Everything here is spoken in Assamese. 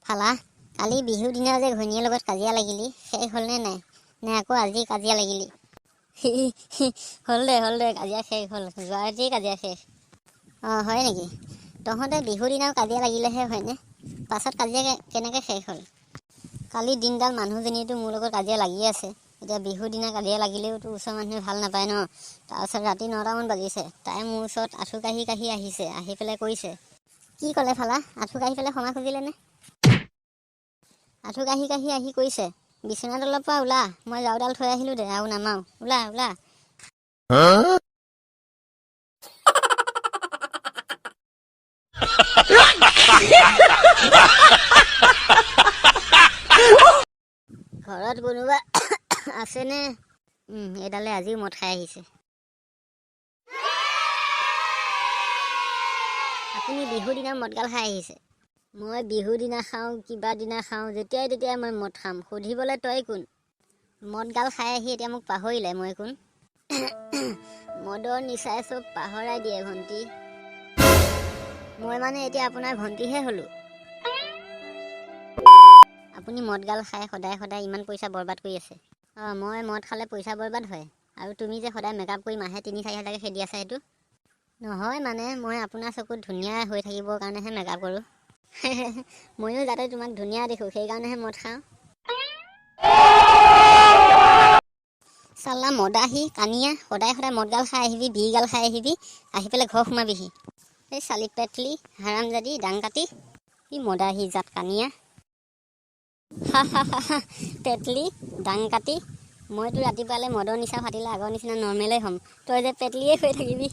শালা কালি বিহুৰ দিনা যে ঘৈণীৰ লগত কাজিয়া লাগিলি শেষ হ'লনে নাই নে আকৌ আজি কাজিয়া লাগিলি? হ'ল দে কাজিয়া শেষ হ'ল, যোৱা ৰাতিয়ে কাজিয়া শেষ। অঁ হয় নেকি? তহঁতে বিহুৰ দিনাও কাজিয়া লাগিলেহে হয়নে? পাছত কাজিয়া কেনেকৈ শেষ হ'ল? কালি দিনডাল মানুহজনীয়েতো মোৰ লগত কাজিয়া লাগি আছে, এতিয়া বিহুৰ দিনা কাজিয়া লাগিলেওতো ওচৰৰ মানুহে ভাল নাপায় ন। তাৰপাছত ৰাতি 9টামান বাজিছে, তাই মোৰ ওচৰত আঁঠু কাঢ়ি আহিছে, আহি পেলাই কৈছে। কি ক'লে ফালা? আঁঠু কাঢ়ি পেলাই ক্ষমা খুজিলেনে? আঁঠু কাঢ়ি আহি কৈছে, বিচনা তলৰ পৰা ওলা, মই জাৰুডাল থৈ আহিলোঁ দে আৰু নামাওঁ, ওলা ওলা। ঘৰত কোনোবা আছেনে? এইডালে আজিও মদ খাই আহিছে। আপুনি বিহুৰ দিনা মদগাল খাই আহিছে। মই বিহুৰ দিনা খাওঁ, কিবা দিনা খাওঁ, যেতিয়াই তেতিয়াই মই মদ খাম। সুধিবলৈ তই কোন? মদগাল খাই আহি এতিয়া মোক পাহৰিলে মই কোন? মদৰ নিচাই চব পাহৰাই দিয়ে ভণ্টি। মই মানে এতিয়া আপোনাৰ ভণ্টিহে হ'লোঁ। আপুনি মদগাল খাই সদায় সদায় ইমান পইচা বৰবাদ কৰি আছে। অঁ মই মদ খালে পইচা বৰবাদ হয়, আৰু তুমি যে সদায় মেকআপ কৰি মাহে 3-4 হাজাৰকৈ খেদি আছা সেইটো? নহয় মানে মই আপোনাৰ চকুত ধুনীয়া হৈ থাকিবৰ কাৰণেহে মেকআপ কৰোঁ। ময়ো যাতে তোমাক ধুনীয়া দেখোঁ সেইকাৰণেহে মদ খাওঁ। চাল্লা মদাহি কানিয়া, সদায় সদায় মদগাল খাই আহিবি, বিড়িগাল খাই আহিবি, আহি পেলাই ঘৰ সোমাবিহি। এই চালি পেটলি হাৰামজাদি দাংকাটি, কি মদাহি জাত কানিয়া। পেটলি দাংকাটি, মইতো ৰাতিপুৱালৈ মদৰ নিচা ফাটিলে আগৰ নিচিনা নৰ্মেলেই হ'ম, তই যে পেটলিয়ে হৈ থাকিবি।